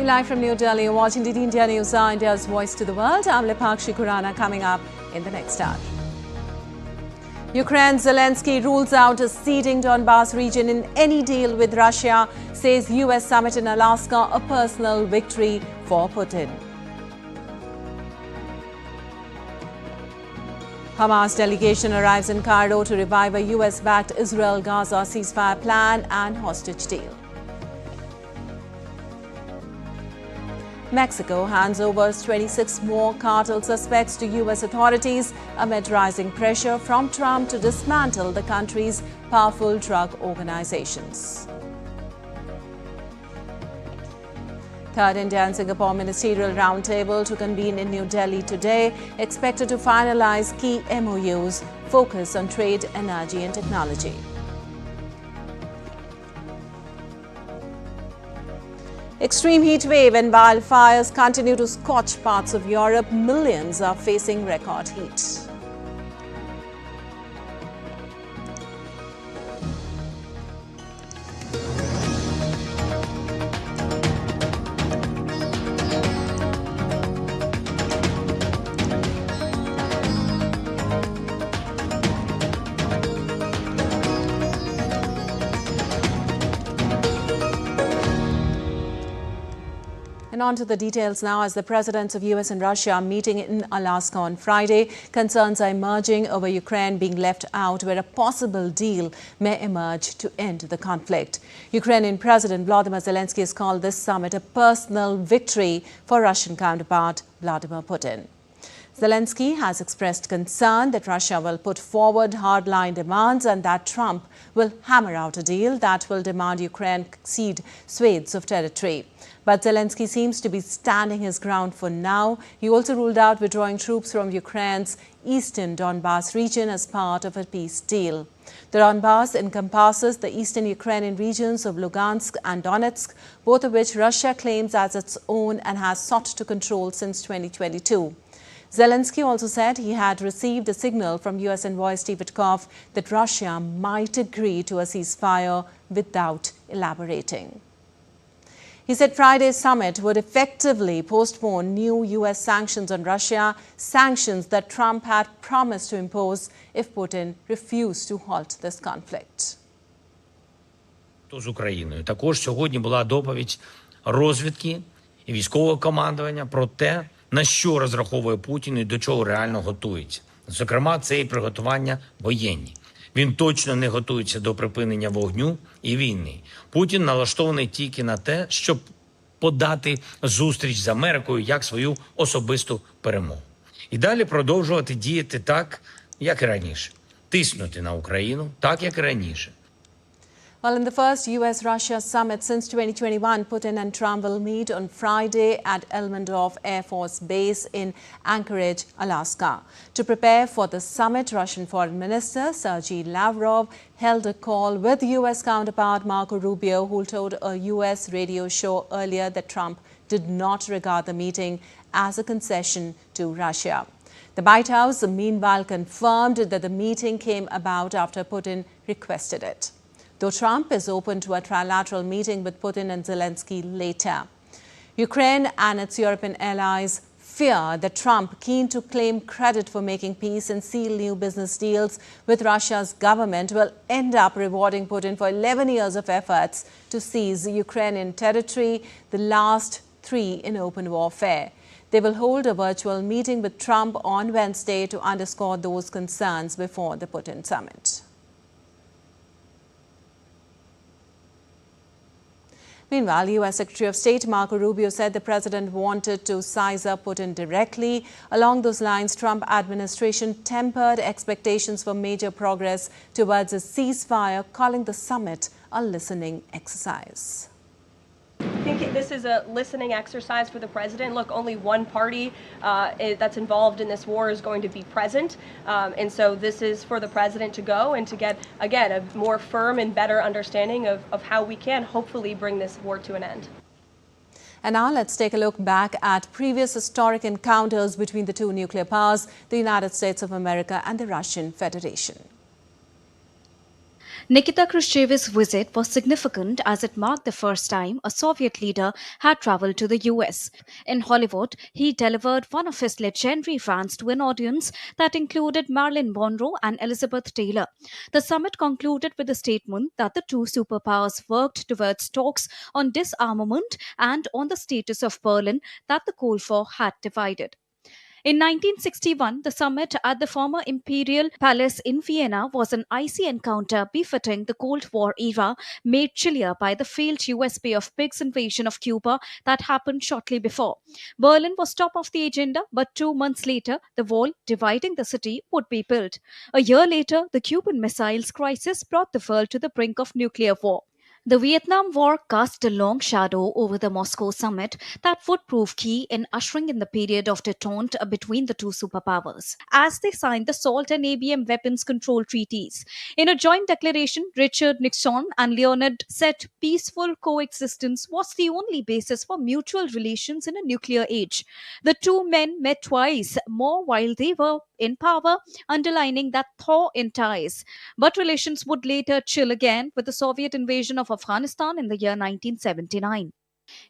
Live from New Delhi, you're watching DD India News, India's voice to the world. I'm Lipakshi Khurana, coming up in the next hour. Ukraine's Zelensky rules out ceding Donbas region in any deal with Russia, says US summit in Alaska a personal victory for Putin. Hamas delegation arrives in Cairo to revive a US-backed Israel-Gaza ceasefire plan and hostage deal. Mexico hands over 26 more cartel suspects to US authorities amid rising pressure from Trump to dismantle the country's powerful drug organizations. Third India and Singapore ministerial roundtable to convene in New Delhi today, expected to finalize key MOUs, focus on trade, energy and technology. Extreme heat wave and wildfires continue to scorch parts of Europe. Millions are facing record heat. And on to the details now. As the presidents of US and Russia are meeting in Alaska on Friday, concerns are emerging over Ukraine being left out, where a possible deal may emerge to end the conflict. Ukrainian President Volodymyr Zelensky has called this summit a personal victory for Russian counterpart Vladimir Putin. Zelensky has expressed concern that Russia will put forward hardline demands and that Trump will hammer out a deal that will demand Ukraine cede swathes of territory. But Zelensky seems to be standing his ground for now. He also ruled out withdrawing troops from Ukraine's eastern Donbas region as part of a peace deal. The Donbas encompasses the eastern Ukrainian regions of Lugansk and Donetsk, both of which Russia claims as its own and has sought to control since 2022. Zelensky also said he had received a signal from US envoy Steve Witkoff that Russia might agree to a ceasefire without elaborating. He said Friday's summit would effectively postpone new US sanctions on Russia, sanctions that Trump had promised to impose if Putin refused to halt this conflict. З Україною. Також сьогодні була доповідь розвідки і військового командування про те, на що розраховує Путін і до чого реально готується. Зокрема, це і приготування воєнні. Він точно не готується до припинення вогню і війни. Путін налаштований тільки на те, щоб подати зустріч з Америкою як свою особисту перемогу. І далі продовжувати діяти так, як і раніше. Тиснути на Україну так, як і раніше. Well, in the first US-Russia summit since 2021, Putin and Trump will meet on Friday at Elmendorf Air Force Base in Anchorage, Alaska. To prepare for the summit, Russian Foreign Minister Sergei Lavrov held a call with US counterpart Marco Rubio, who told a US radio show earlier that Trump did not regard the meeting as a concession to Russia. The White House, meanwhile, confirmed that the meeting came about after Putin requested it, though Trump is open to a trilateral meeting with Putin and Zelensky later. Ukraine and its European allies fear that Trump, keen to claim credit for making peace and seal new business deals with Russia's government, will end up rewarding Putin for 11 years of efforts to seize Ukrainian territory, the last 3 in open warfare. They will hold a virtual meeting with Trump on Wednesday to underscore those concerns before the Putin summit. Meanwhile, US Secretary of State Marco Rubio said the president wanted to size up Putin directly. Along those lines, Trump administration tempered expectations for major progress towards a ceasefire, calling the summit a listening exercise. I think this is a listening exercise for the president. Look, only one party that's involved in this war is going to be present. And so this is for the president to go and to get, again, a more firm and better understanding of how we can hopefully bring this war to an end. And now let's take a look back at previous historic encounters between the two nuclear powers, the United States of America and the Russian Federation. Nikita Khrushchev's visit was significant as it marked the first time a Soviet leader had traveled to the US. In Hollywood, he delivered one of his legendary rants to an audience that included Marilyn Monroe and Elizabeth Taylor. The summit concluded with a statement that the two superpowers worked towards talks on disarmament and on the status of Berlin that the Cold War had divided. In 1961, the summit at the former Imperial Palace in Vienna was an icy encounter befitting the Cold War era, made chillier by the failed US Bay of Pigs invasion of Cuba that happened shortly before. Berlin was top of the agenda, but 2 months later, the wall dividing the city would be built. A year later, the Cuban Missiles Crisis brought the world to the brink of nuclear war. The Vietnam War cast a long shadow over the Moscow summit that would prove key in ushering in the period of detente between the two superpowers, as they signed the SALT and ABM weapons control treaties. In a joint declaration, Richard Nixon and Leonid said peaceful coexistence was the only basis for mutual relations in a nuclear age. The two men met twice more while they were in power, underlining that thaw in ties. But relations would later chill again with the Soviet invasion of Afghanistan in the year 1979.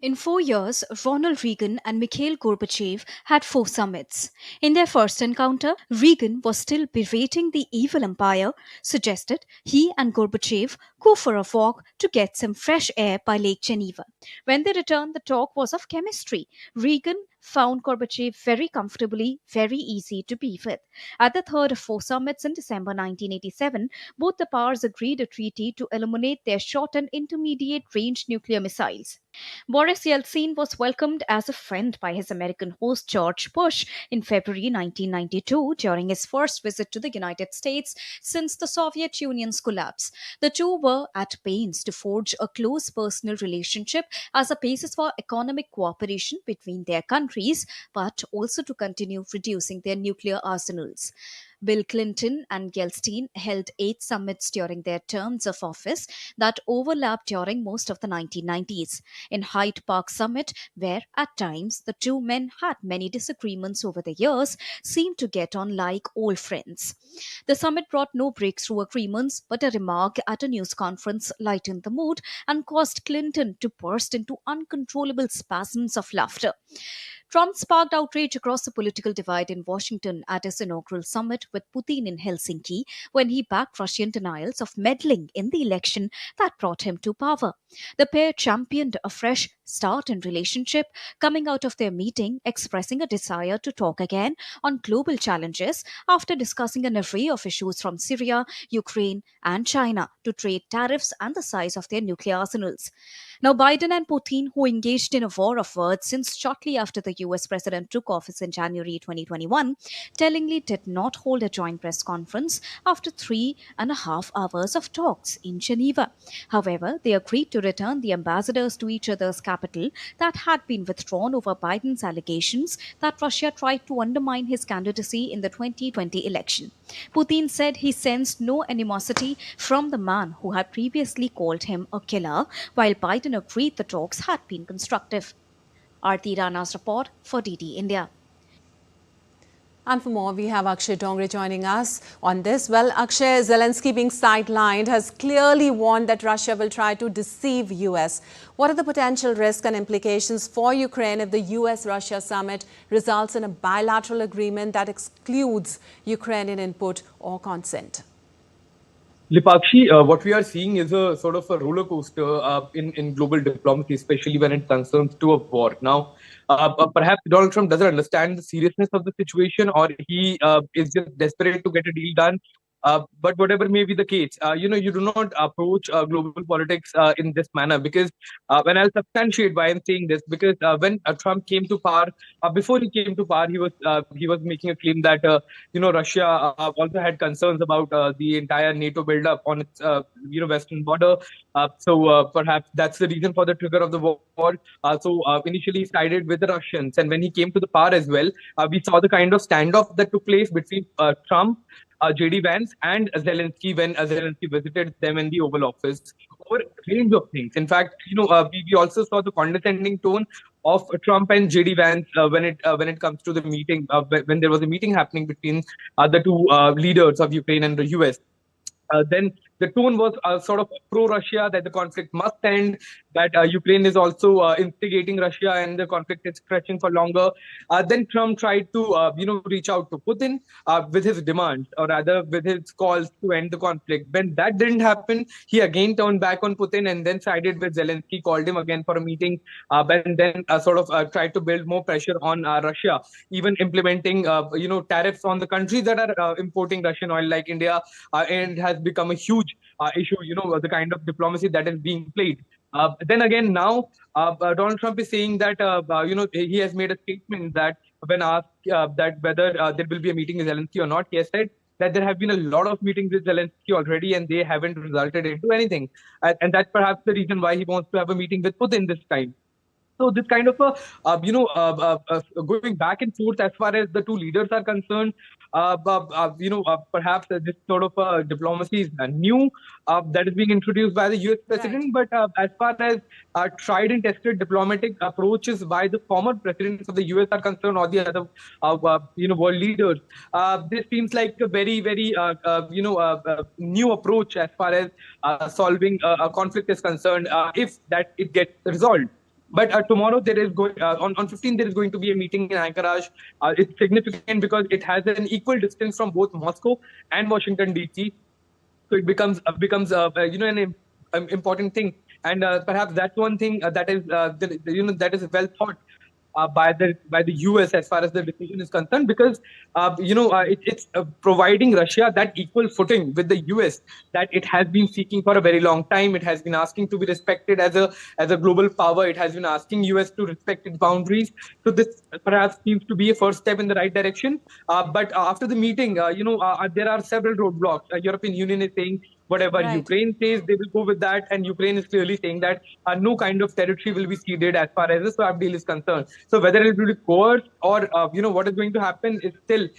In 4 years, Ronald Reagan and Mikhail Gorbachev had four summits. In their first encounter, Reagan was still berating the evil empire, suggested he and Gorbachev go for a walk to get some fresh air by Lake Geneva. When they returned, the talk was of chemistry. Reagan found Gorbachev very comfortably, very easy to be with. At the third of four summits in December 1987, both the powers agreed a treaty to eliminate their short and intermediate range nuclear missiles. Boris Yeltsin was welcomed as a friend by his American host George Bush in February 1992 during his first visit to the United States since the Soviet Union's collapse. The two were at pains to forge a close personal relationship as a basis for economic cooperation between their countries, but also to continue reducing their nuclear arsenals. Bill Clinton and Yeltsin held 8 summits during their terms of office that overlapped during most of the 1990s. In Hyde Park Summit, where at times the two men had many disagreements over the years, seemed to get on like old friends. The summit brought no breakthrough agreements, but a remark at a news conference lightened the mood and caused Clinton to burst into uncontrollable spasms of laughter. Trump sparked outrage across the political divide in Washington at his inaugural summit with Putin in Helsinki when he backed Russian denials of meddling in the election that brought him to power. The pair championed a fresh start in relationship, coming out of their meeting expressing a desire to talk again on global challenges after discussing an array of issues from Syria, Ukraine, and China to trade tariffs and the size of their nuclear arsenals. Now, Biden and Putin, who engaged in a war of words since shortly after the US president took office in January 2021, tellingly did not hold a joint press conference after 3.5 hours of talks in Geneva. However, they agreed to return the ambassadors to each other's capital that had been withdrawn over Biden's allegations that Russia tried to undermine his candidacy in the 2020 election. Putin said he sensed no animosity from the man who had previously called him a killer, while Biden agreed the talks had been constructive. Aarti Rana's report for DD India. And for more, we have Akshay Dongre joining us on this. Well, Akshay, Zelensky being sidelined has clearly warned that Russia will try to deceive US. What are the potential risks and implications for Ukraine if the US-Russia summit results in a bilateral agreement that excludes Ukrainian input or consent? Lipakshi, what we are seeing is a sort of a roller coaster in global diplomacy, especially when it concerns to a war. Now, perhaps Donald Trump doesn't understand the seriousness of the situation, or he is just desperate to get a deal done. But whatever may be the case, you do not approach global politics in this manner, because when I'll substantiate why I'm saying this, because when Trump came to power, before he came to power, he was making a claim that Russia also had concerns about the entire NATO buildup on its western border. So perhaps that's the reason for the trigger of the war. So initially he sided with the Russians, and when he came to the power as well, we saw the kind of standoff that took place between Trump, J.D. Vance and Zelensky when Zelensky visited them in the Oval Office over a range of things. In fact, we also saw the condescending tone of Trump and J.D. Vance when it comes to the meeting, when there was a meeting happening between the two leaders of Ukraine and the US. Then the tone was sort of pro-Russia, that the conflict must end, that Ukraine is also instigating Russia and the conflict is stretching for longer. Then Trump tried to, reach out to Putin with his demands, or rather with his calls to end the conflict. When that didn't happen, he again turned back on Putin and then sided with Zelensky, called him again for a meeting, and then tried to build more pressure on Russia, even implementing, tariffs on the countries that are importing Russian oil, like India, and it has become a huge issue, the kind of diplomacy that is being played. Then again, now Donald Trump is saying that, he has made a statement that when asked that whether there will be a meeting with Zelensky or not, he has said that there have been a lot of meetings with Zelensky already and they haven't resulted into anything. And that's perhaps the reason why he wants to have a meeting with Putin this time. So this kind of going back and forth as far as the two leaders are concerned, perhaps this sort of diplomacy is new, that is being introduced by the US president. Right. But as far as tried and tested diplomatic approaches by the former presidents of the US are concerned, or the other, world leaders, this seems like a very, very, new approach as far as solving a conflict is concerned, if that it gets resolved. But tomorrow there is going on 15th there is going to be a meeting in Anchorage. It's significant because it has an equal distance from both Moscow and Washington D.C. So it becomes an important thing, and perhaps that's one thing that is that is well thought by the US as far as the decision is concerned, because it's providing Russia that equal footing with the US that it has been seeking for a very long time. It has been asking to be respected as a global power. It has been asking US to respect its boundaries. So this perhaps seems to be a first step in the right direction. But after the meeting, there are several roadblocks. European Union is saying whatever right. Ukraine says, they will go with that. And Ukraine is clearly saying that no kind of territory will be ceded as far as the swap deal is concerned. So whether it will be coerced or, what is going to happen is still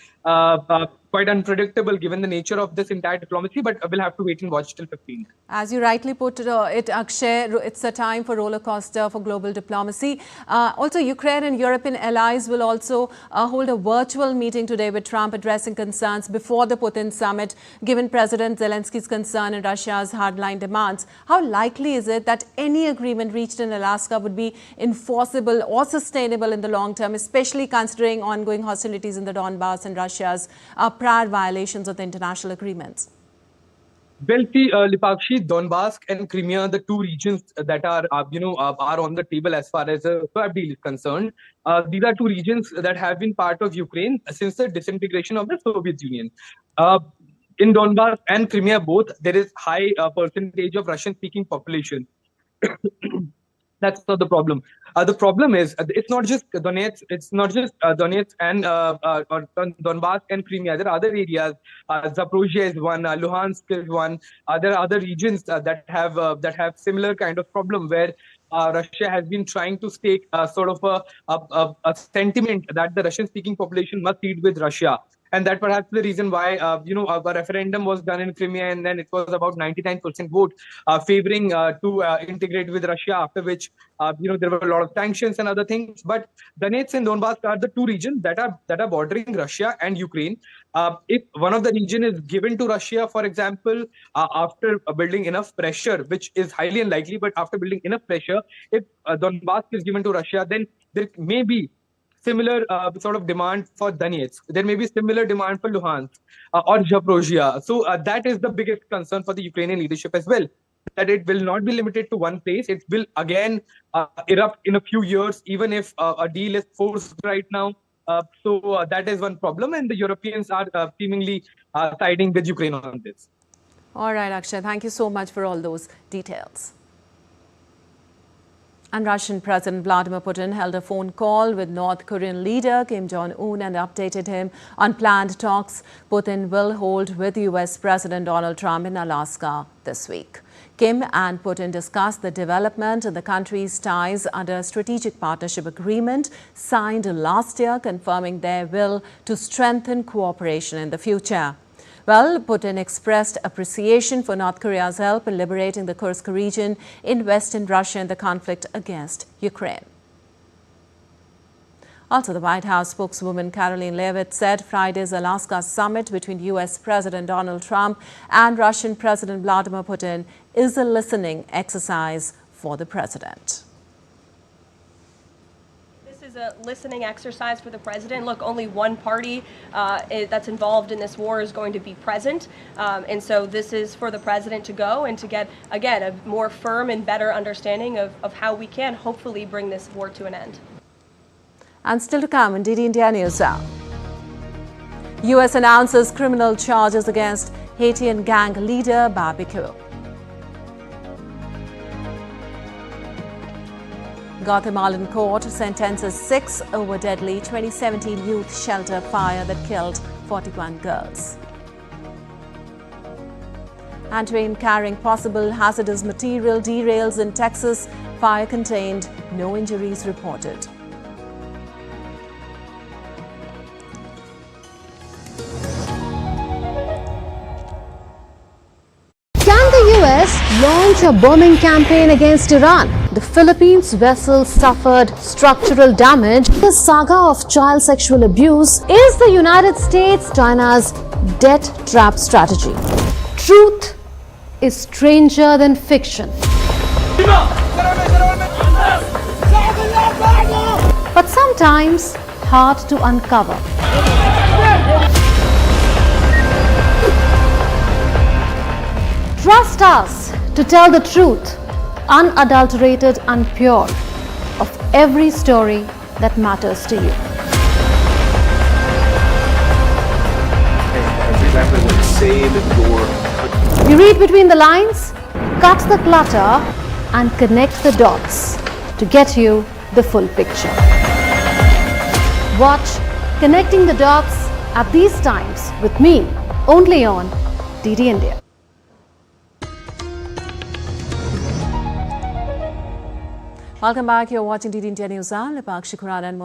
quite unpredictable given the nature of this entire diplomacy, but we'll have to wait and watch till 15th. As you rightly put it, Akshay, it's a time for roller coaster for global diplomacy. Also, Ukraine and European allies will also hold a virtual meeting today with Trump addressing concerns before the Putin summit, given President Zelensky's concern and Russia's hardline demands. How likely is it that any agreement reached in Alaska would be enforceable or sustainable in the long term, especially considering ongoing hostilities in the Donbas and Russia's prior violations of the international agreements? Well, see, Lipakshi, Donbas and Crimea, the two regions that are on the table as far as the swap deal is concerned. These are two regions that have been part of Ukraine since the disintegration of the Soviet Union. In Donbas and Crimea both, there is high percentage of Russian-speaking population. That's not the problem. The problem is it's not just Donetsk. It's not just Donetsk and Donbas and Crimea. There are other areas. Zaporozhye is one. Luhansk is one. There are other regions that have similar kind of problem where Russia has been trying to stake sort of a sentiment that the Russian-speaking population must cede with Russia. And that perhaps the reason why, a referendum was done in Crimea, and then it was about 99% vote favoring to integrate with Russia, after which, there were a lot of sanctions and other things. But Donetsk and Donbas are the two regions that are bordering Russia and Ukraine. If one of the region is given to Russia, for example, after building enough pressure, which is highly unlikely, but after building enough pressure, if Donbas is given to Russia, then there may be similar sort of demand for Donetsk. There may be similar demand for Luhansk or Zaporozhye. So that is the biggest concern for the Ukrainian leadership as well, that it will not be limited to one place. It will again erupt in a few years, even if a deal is forced right now. So that is one problem, and the Europeans are seemingly siding with Ukraine on this. All right, Akshay, thank you so much for all those details. And Russian President Vladimir Putin held a phone call with North Korean leader Kim Jong-un and updated him on planned talks Putin will hold with US President Donald Trump in Alaska this week. Kim and Putin discussed the development in the country's ties under a strategic partnership agreement signed last year, confirming their will to strengthen cooperation in the future. Well, Putin expressed appreciation for North Korea's help in liberating the Kursk region in western Russia in the conflict against Ukraine. Also, the White House spokeswoman Caroline Leavitt said Friday's Alaska summit between U.S. President Donald Trump and Russian President Vladimir Putin is a listening exercise for the president. This is a listening exercise for the president. Look, only one party that's involved in this war is going to be present. And so this is for the president to go and to get, again, a more firm and better understanding of how we can hopefully bring this war to an end. And still to come in DD India News Hour. U.S. announces criminal charges against Haitian gang leader Barbecue. Guatemalan court sentences 6 over deadly 2017 youth shelter fire that killed 41 girls. And train carrying possible hazardous material derails in Texas. Fire contained, no injuries reported. US launch a bombing campaign against Iran. The Philippines vessel suffered structural damage. The saga of child sexual abuse is the United States China's debt trap strategy. Truth is stranger than fiction. But sometimes hard to uncover. Trust us to tell the truth, unadulterated and pure, of every story that matters to you. You read between the lines, cut the clutter, and connect the dots to get you the full picture. Watch Connecting the Dots at these times with me, only on DD India. Welcome back. You're watching DD India News. I'm Lipakshi Khurana, and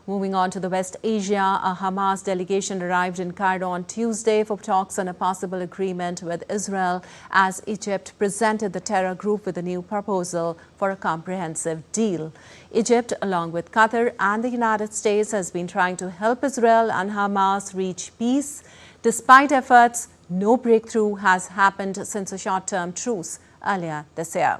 moving on to the West Asia. A Hamas delegation arrived in Cairo on Tuesday for talks on a possible agreement with Israel as Egypt presented the terror group with a new proposal for a comprehensive deal. Egypt, along with Qatar and the United States, has been trying to help Israel and Hamas reach peace. Despite efforts, no breakthrough has happened since a short-term truce earlier this year.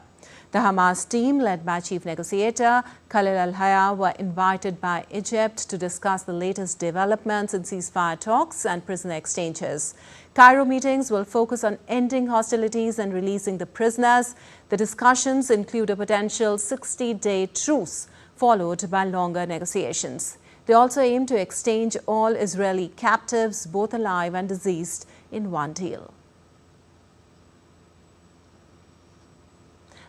The Hamas team, led by chief negotiator Khalil al-Hayya, were invited by Egypt to discuss the latest developments in ceasefire talks and prisoner exchanges. Cairo meetings will focus on ending hostilities and releasing the prisoners. The discussions include a potential 60-day truce, followed by longer negotiations. They also aim to exchange all Israeli captives, both alive and deceased, in one deal.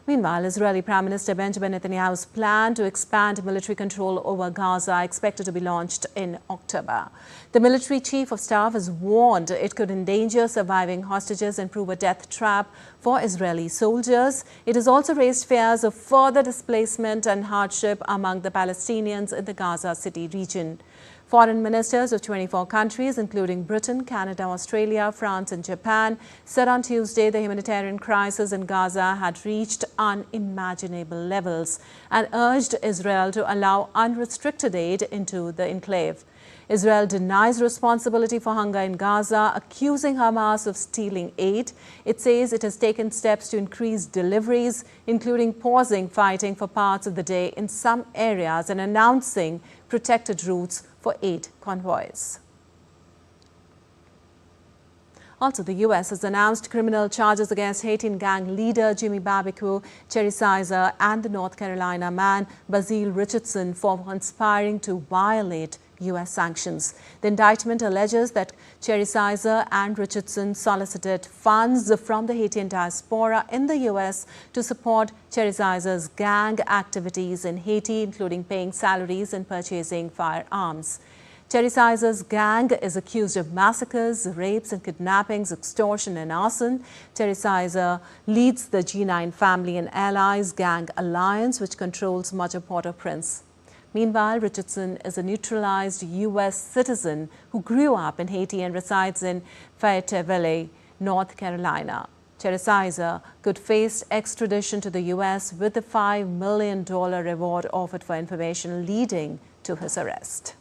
Meanwhile, Israeli Prime Minister Benjamin Netanyahu's plan to expand military control over Gaza is expected to be launched in October. The military chief of staff has warned it could endanger surviving hostages and prove a death trap for Israeli soldiers. It has also raised fears of further displacement and hardship among the Palestinians in the Gaza City region. Foreign ministers of 24 countries, including Britain, Canada, Australia, France and Japan, said on Tuesday the humanitarian crisis in Gaza had reached unimaginable levels and urged Israel to allow unrestricted aid into the enclave. Israel denies responsibility for hunger in Gaza, accusing Hamas of stealing aid. It says it has taken steps to increase deliveries, including pausing fighting for parts of the day in some areas and announcing protected routes for aid convoys. Also, the U.S. has announced criminal charges against Haitian gang leader Jimmy Barbecue, Cherry Sizer, and the North Carolina man Basil Richardson for conspiring to violate U.S. sanctions. The indictment alleges that Cherry Sizer and Richardson solicited funds from the Haitian diaspora in the U.S. to support Cherry Sizer's gang activities in Haiti, including paying salaries and purchasing firearms. Cherry Sizer's gang is accused of massacres, rapes and kidnappings, extortion and arson. Cherry Sizer leads the G9 Family and Allies Gang Alliance, which controls much of Port-au-Prince. Meanwhile, Richardson is a naturalized U.S. citizen who grew up in Haiti and resides in Fayetteville, North Carolina. Cherry Sizer could face extradition to the U.S. with a $5 million reward offered for information leading to his arrest.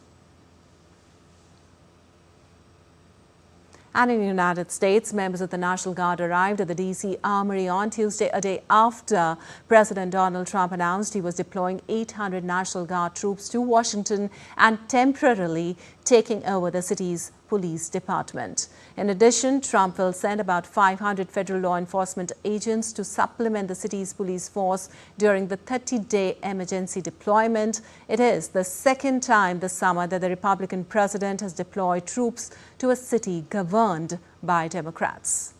And in the United States, members of the National Guard arrived at the D.C. Armory on Tuesday, a day after President Donald Trump announced he was deploying 800 National Guard troops to Washington and temporarily taking over the city's police department. In addition, Trump will send about 500 federal law enforcement agents to supplement the city's police force during the 30-day emergency deployment. It is the second time this summer that the Republican president has deployed troops to a city governed by Democrats.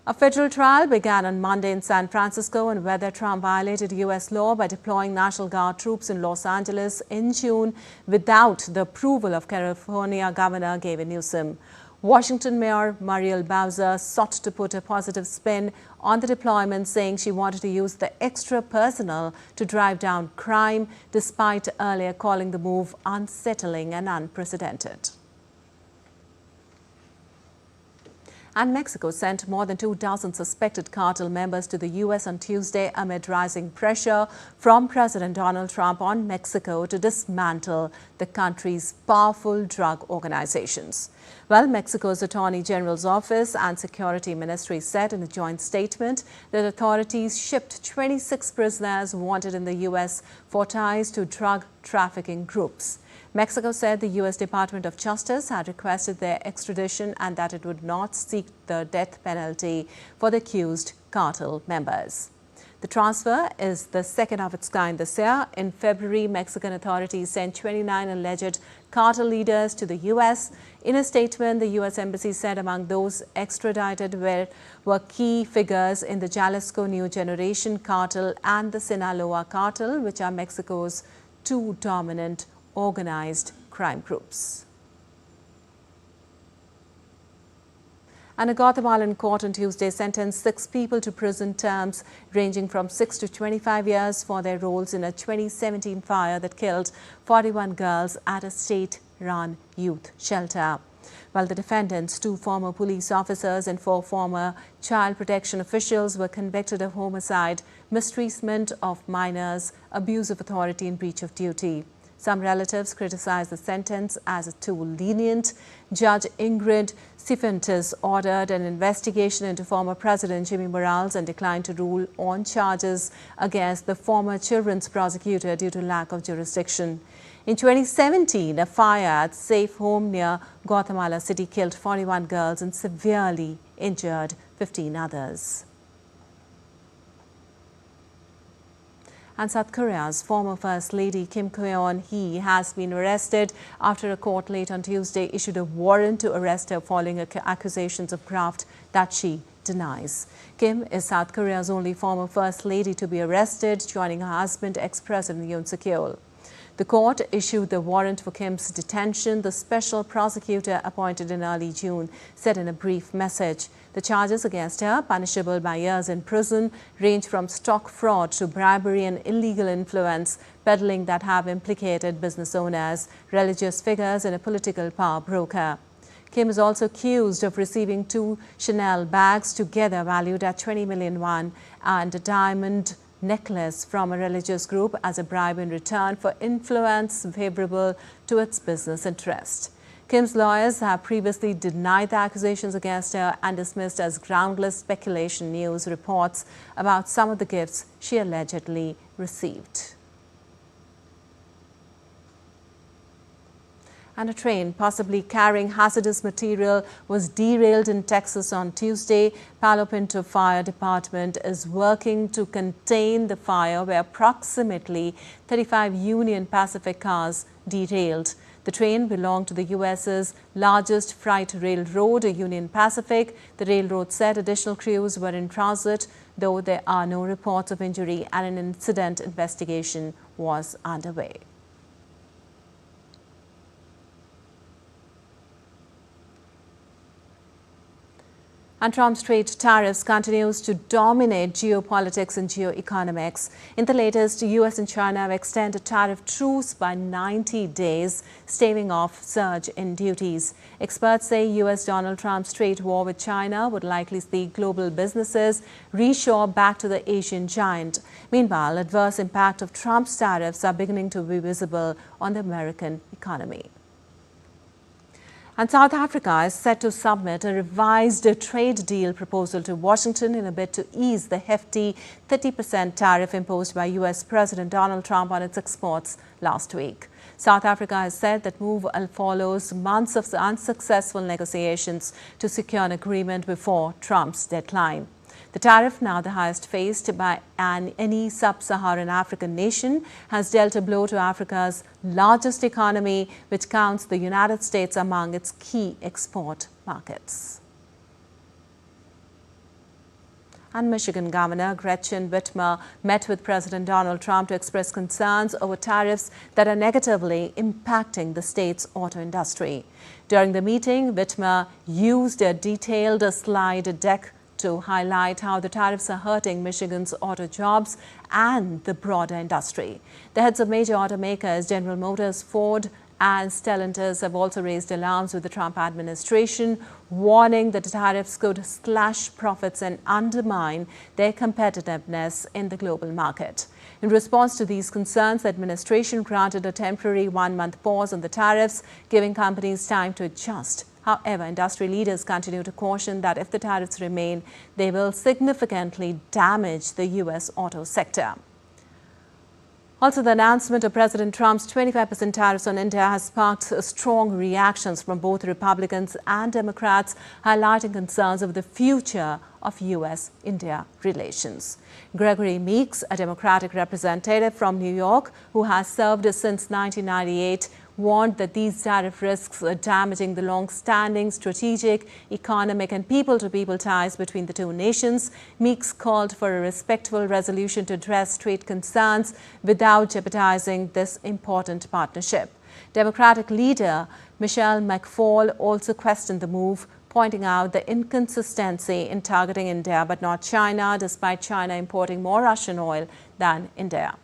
A federal trial began on Monday in San Francisco on whether Trump violated U.S. law by deploying National Guard troops in Los Angeles in June without the approval of California Governor Gavin Newsom. Washington Mayor Muriel Bowser sought to put a positive spin on the deployment, saying she wanted to use the extra personnel to drive down crime, despite earlier calling the move unsettling and unprecedented. And Mexico sent more than 2,000 suspected cartel members to the U.S. on Tuesday amid rising pressure from President Donald Trump on Mexico to dismantle the country's powerful drug organizations. Well, Mexico's Attorney General's office and Security Ministry said in a joint statement that authorities shipped 26 prisoners wanted in the U.S. for ties to drug trafficking groups. Mexico said the U.S. Department of Justice had requested their extradition and that it would not seek the death penalty for the accused cartel members. The transfer is the second of its kind this year. In February, Mexican authorities sent 29 alleged cartel leaders to the U.S. In a statement, the U.S. Embassy said among those extradited were key figures in the Jalisco New Generation cartel and the Sinaloa cartel, which are Mexico's two dominant organized crime groups. And a Guatemalan court on Tuesday sentenced 6 people to prison terms ranging from 6 to 25 years for their roles in a 2017 fire that killed 41 girls at a state-run youth shelter. While the defendants, 2 former police officers and 4 former child protection officials, were convicted of homicide, mistreatment of minors, abuse of authority and breach of duty. Some relatives criticized the sentence as too lenient. Judge Ingrid Cifuentes ordered an investigation into former President Jimmy Morales and declined to rule on charges against the former children's prosecutor due to lack of jurisdiction. In 2017, a fire at Safe Home near Guatemala City killed 41 girls and severely injured 15 others. And South Korea's former First Lady Kim Kyon-hee has been arrested after a court late on Tuesday issued a warrant to arrest her following accusations of graft that she denies. Kim is South Korea's only former First Lady to be arrested, joining her husband, ex-President Yoon Suk-yeol. The court issued the warrant for Kim's detention, the special prosecutor appointed in early June said in a brief message. The charges against her, punishable by years in prison, range from stock fraud to bribery and illegal influence peddling that have implicated business owners, religious figures, and a political power broker. Kim is also accused of receiving 2 Chanel bags, together valued at 20 million won, and a diamond necklace from a religious group as a bribe in return for influence favorable to its business interest. Kim's lawyers have previously denied the accusations against her and dismissed as groundless speculation news reports about some of the gifts she allegedly received. And a train possibly carrying hazardous material was derailed in Texas on Tuesday. Palo Pinto Fire Department is working to contain the fire, where approximately 35 Union Pacific cars derailed. The train belonged to the U.S.'s largest freight railroad, Union Pacific. The railroad said additional crews were in transit, though there are no reports of injury, and an incident investigation was underway. And Trump's trade tariffs continues to dominate geopolitics and geoeconomics. In the latest, US and China have extended tariff truce by 90 days, staving off surge in duties. Experts say US Donald Trump's trade war with China would likely see global businesses reshore back to the Asian giant. Meanwhile, adverse impact of Trump's tariffs are beginning to be visible on the American economy. And South Africa is set to submit a revised trade deal proposal to Washington in a bid to ease the hefty 30% tariff imposed by US President Donald Trump on its exports last week. South Africa has said that move follows months of unsuccessful negotiations to secure an agreement before Trump's deadline. The tariff, now the highest faced by any sub-Saharan African nation, has dealt a blow to Africa's largest economy, which counts the United States among its key export markets. And Michigan Governor Gretchen Whitmer met with President Donald Trump to express concerns over tariffs that are negatively impacting the state's auto industry. During the meeting, Whitmer used a detailed slide deck to highlight how the tariffs are hurting Michigan's auto jobs and the broader industry. The heads of major automakers, General Motors, Ford, and Stellantis, have also raised alarms with the Trump administration, warning that the tariffs could slash profits and undermine their competitiveness in the global market. In response to these concerns, the administration granted a temporary one-month pause on the tariffs, giving companies time to adjust. However, industry leaders continue to caution that if the tariffs remain, they will significantly damage the U.S. auto sector. Also, the announcement of President Trump's 25% tariffs on India has sparked strong reactions from both Republicans and Democrats, highlighting concerns over the future of U.S.-India relations. Gregory Meeks, a Democratic representative from New York who has served since 1998, warned that these tariff risks are damaging the long-standing strategic, economic and people-to-people ties between the two nations. Meeks called for a respectful resolution to address trade concerns without jeopardizing this important partnership. Democratic leader Michelle McFaul also questioned the move, pointing out the inconsistency in targeting India but not China, despite China importing more Russian oil than India.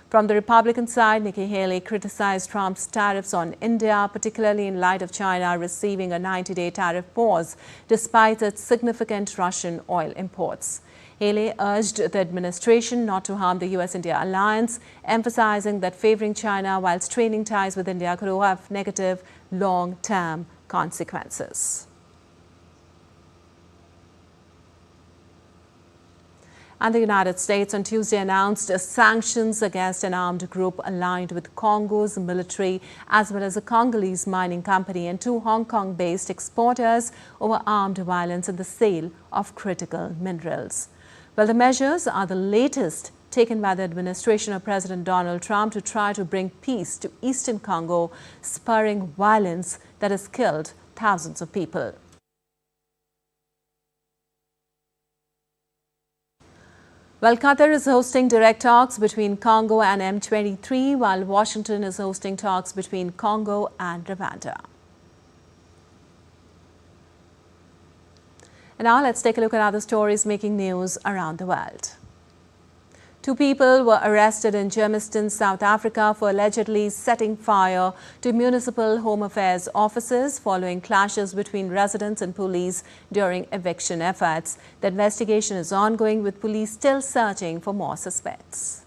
From the Republican side, Nikki Haley criticized Trump's tariffs on India, particularly in light of China receiving a 90-day tariff pause despite its significant Russian oil imports. Haley urged the administration not to harm the U.S.-India alliance, emphasizing that favoring China while straining ties with India could have negative long-term consequences. And the United States on Tuesday announced sanctions against an armed group aligned with Congo's military, as well as a Congolese mining company and two Hong Kong-based exporters over armed violence and the sale of critical minerals. Well, the measures are the latest taken by the administration of President Donald Trump to try to bring peace to eastern Congo, spurring violence that has killed thousands of people. Well, Qatar is hosting direct talks between Congo and M23, while Washington is hosting talks between Congo and Rwanda. And now let's take a look at other stories making news around the world. Two people were arrested in Germiston, South Africa for allegedly setting fire to municipal home affairs offices following clashes between residents and police during eviction efforts. The investigation is ongoing, with police still searching for more suspects.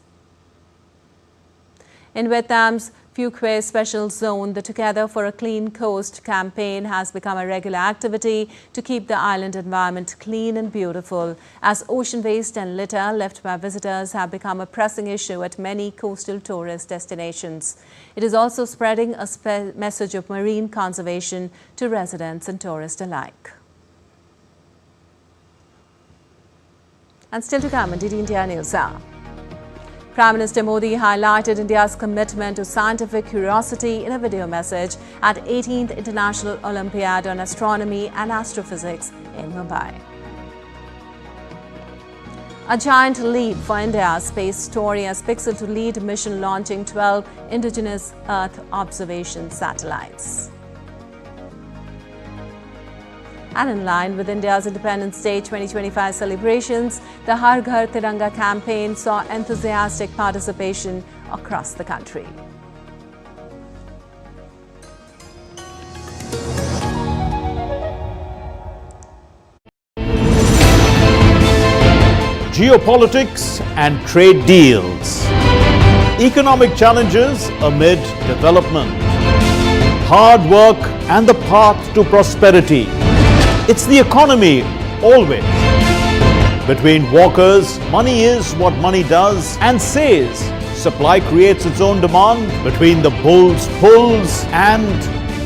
In Vietnam's Phu Quoc Special Zone, the Together for a Clean Coast campaign has become a regular activity to keep the island environment clean and beautiful, as ocean waste and litter left by visitors have become a pressing issue at many coastal tourist destinations. It is also spreading a message of marine conservation to residents and tourists alike. And still to come on DD India News Hour. Prime Minister Modi highlighted India's commitment to scientific curiosity in a video message at 18th International Olympiad on Astronomy and Astrophysics in Mumbai. A giant leap for India's space story, as Pixel to lead mission launching 12 indigenous Earth observation satellites. And in line with India's Independence Day 2025 celebrations, the Har Ghar Tiranga campaign saw enthusiastic participation across the country. Geopolitics and trade deals. Economic challenges amid development. Hard work and the path to prosperity. It's the economy always. Between walkers, money is what money does and says. Supply creates its own demand. Between the bulls pulls and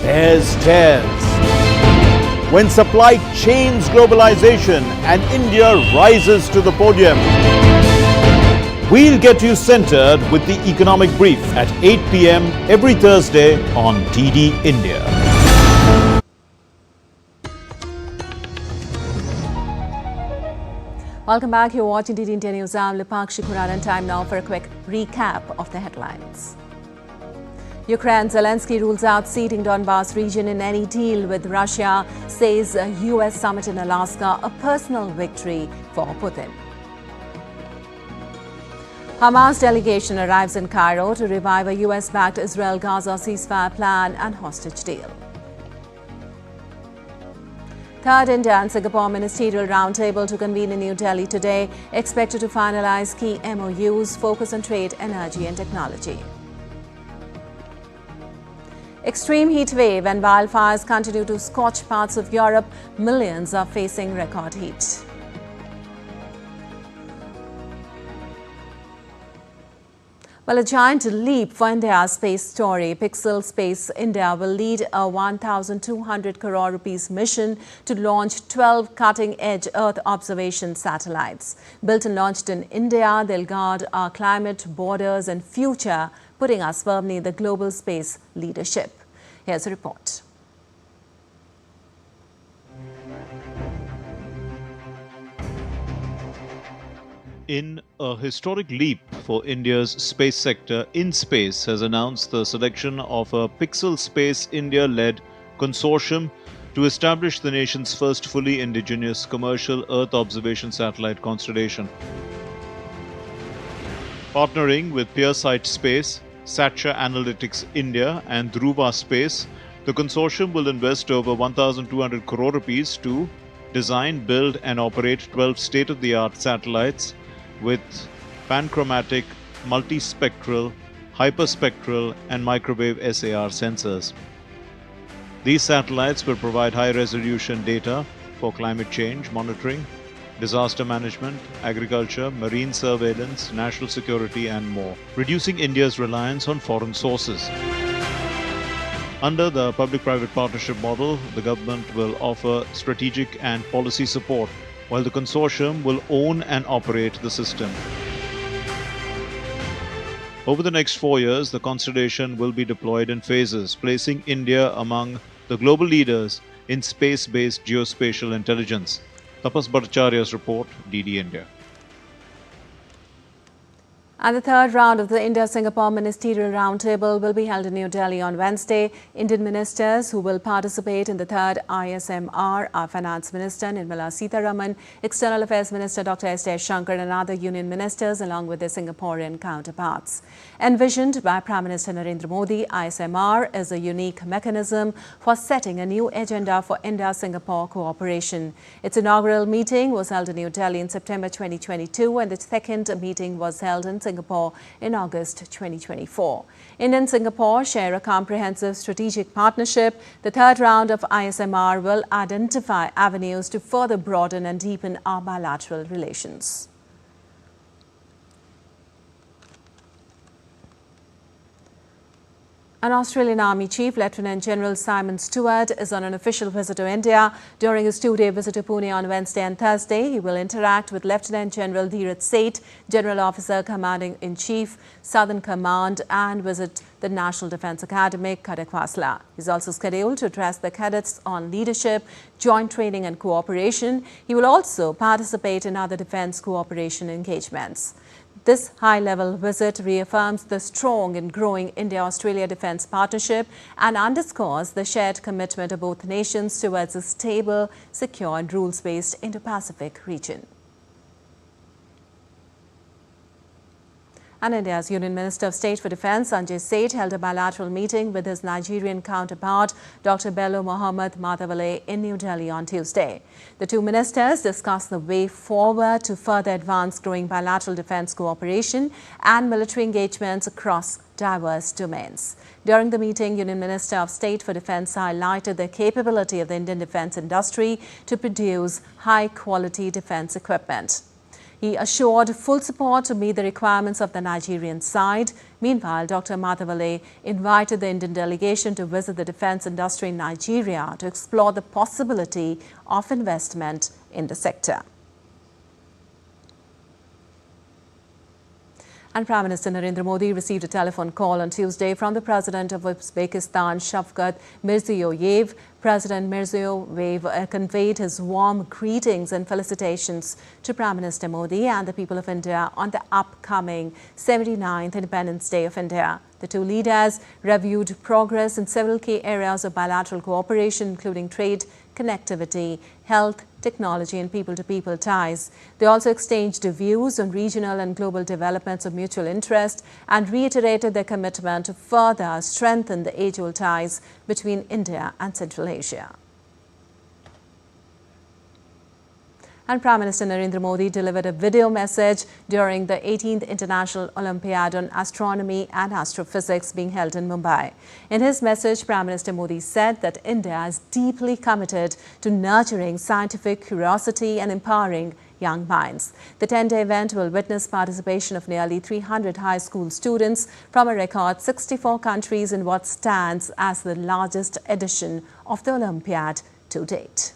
bears tears. When supply chains globalization and India rises to the podium. We'll get you centered with the economic brief at 8 p.m. every Thursday on DD India. Welcome back. You're watching DD India News. I'm Lipakshi Kuraran. Time now for a quick recap of the headlines. Ukraine, Zelensky rules out ceding Donbas region in any deal with Russia, says a US summit in Alaska a personal victory for Putin. Hamas delegation arrives in Cairo to revive a US-backed Israel-Gaza ceasefire plan and hostage deal. Third India and Singapore ministerial roundtable to convene in New Delhi today, expected to finalize key MOUs, focus on trade, energy and technology. Extreme heat wave and wildfires continue to scorch parts of Europe. Millions are facing record heat. Well, a giant leap for India's space story. Pixel Space India will lead a 1,200 crore rupees mission to launch 12 cutting-edge Earth observation satellites. Built and launched in India, they'll guard our climate, borders and future, putting us firmly in the global space leadership. Here's a report. In a historic leap for India's space sector, InSpace has announced the selection of a Pixel Space India-led consortium to establish the nation's first fully indigenous commercial Earth observation satellite constellation. Partnering with PeerSight Space, Satcha Analytics India and Dhruva Space, the consortium will invest over 1,200 crore rupees to design, build and operate 12 state-of-the-art satellites with panchromatic, multispectral, hyperspectral and microwave SAR sensors. These satellites will provide high-resolution data for climate change monitoring, disaster management, agriculture, marine surveillance, national security and more, reducing India's reliance on foreign sources. Under the public-private partnership model, the government will offer strategic and policy support, while the consortium will own and operate the system. Over the next 4 years, the constellation will be deployed in phases, placing India among the global leaders in space-based geospatial intelligence. Tapas Bhattacharya's report, DD India. And the third round of the India-Singapore Ministerial Roundtable will be held in New Delhi on Wednesday. Indian ministers who will participate in the third ISMR are Finance Minister Nirmala Sitharaman, External Affairs Minister Dr. S. Jaishankar and other union ministers along with their Singaporean counterparts. Envisioned by Prime Minister Narendra Modi, ISMR is a unique mechanism for setting a new agenda for India-Singapore cooperation. Its inaugural meeting was held in New Delhi in September 2022 and the second meeting was held in Singapore in August 2024. India and Singapore share a comprehensive strategic partnership. The third round of ISMR will identify avenues to further broaden and deepen our bilateral relations. An Australian Army Chief, Lieutenant General Simon Stewart, is on an official visit to India. During his two-day visit to Pune on Wednesday and Thursday, he will interact with Lieutenant General Dheeraj Seth, General Officer Commanding-in-Chief, Southern Command, and visit the National Defence Academy, Khadakwasla. He is also scheduled to address the cadets on leadership, joint training and cooperation. He will also participate in other defence cooperation engagements. This high-level visit reaffirms the strong and growing India-Australia defence partnership and underscores the shared commitment of both nations towards a stable, secure and rules-based Indo-Pacific region. And India's Union Minister of State for Defence, Sanjay Seth, held a bilateral meeting with his Nigerian counterpart, Dr. Bello Mohamed Matavale, in New Delhi on Tuesday. The two ministers discussed the way forward to further advance growing bilateral defence cooperation and military engagements across diverse domains. During the meeting, Union Minister of State for Defence highlighted the capability of the Indian defence industry to produce high-quality defence equipment. He assured full support to meet the requirements of the Nigerian side. Meanwhile, Dr. Matavale invited the Indian delegation to visit the defence industry in Nigeria to explore the possibility of investment in the sector. And Prime Minister Narendra Modi received a telephone call on Tuesday from the President of Uzbekistan, Shavkat Mirziyoyev. President Mirziyoyev conveyed his warm greetings and felicitations to Prime Minister Modi and the people of India on the upcoming 79th Independence Day of India. The two leaders reviewed progress in several key areas of bilateral cooperation, including trade, connectivity, health, technology and people-to-people ties. They also exchanged views on regional and global developments of mutual interest and reiterated their commitment to further strengthen the age-old ties between India and Central Asia. And Prime Minister Narendra Modi delivered a video message during the 18th International Olympiad on Astronomy and Astrophysics being held in Mumbai. In his message, Prime Minister Modi said that India is deeply committed to nurturing scientific curiosity and empowering young minds. The 10-day event will witness participation of nearly 300 high school students from a record 64 countries in what stands as the largest edition of the Olympiad to date.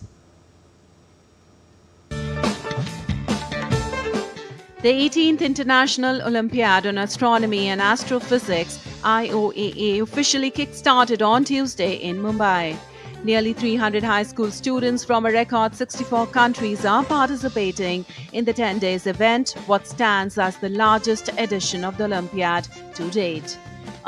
The 18th International Olympiad on Astronomy and Astrophysics (IOAA) officially kick-started on Tuesday in Mumbai. Nearly 300 high school students from a record 64 countries are participating in the 10 days event, what stands as the largest edition of the Olympiad to date.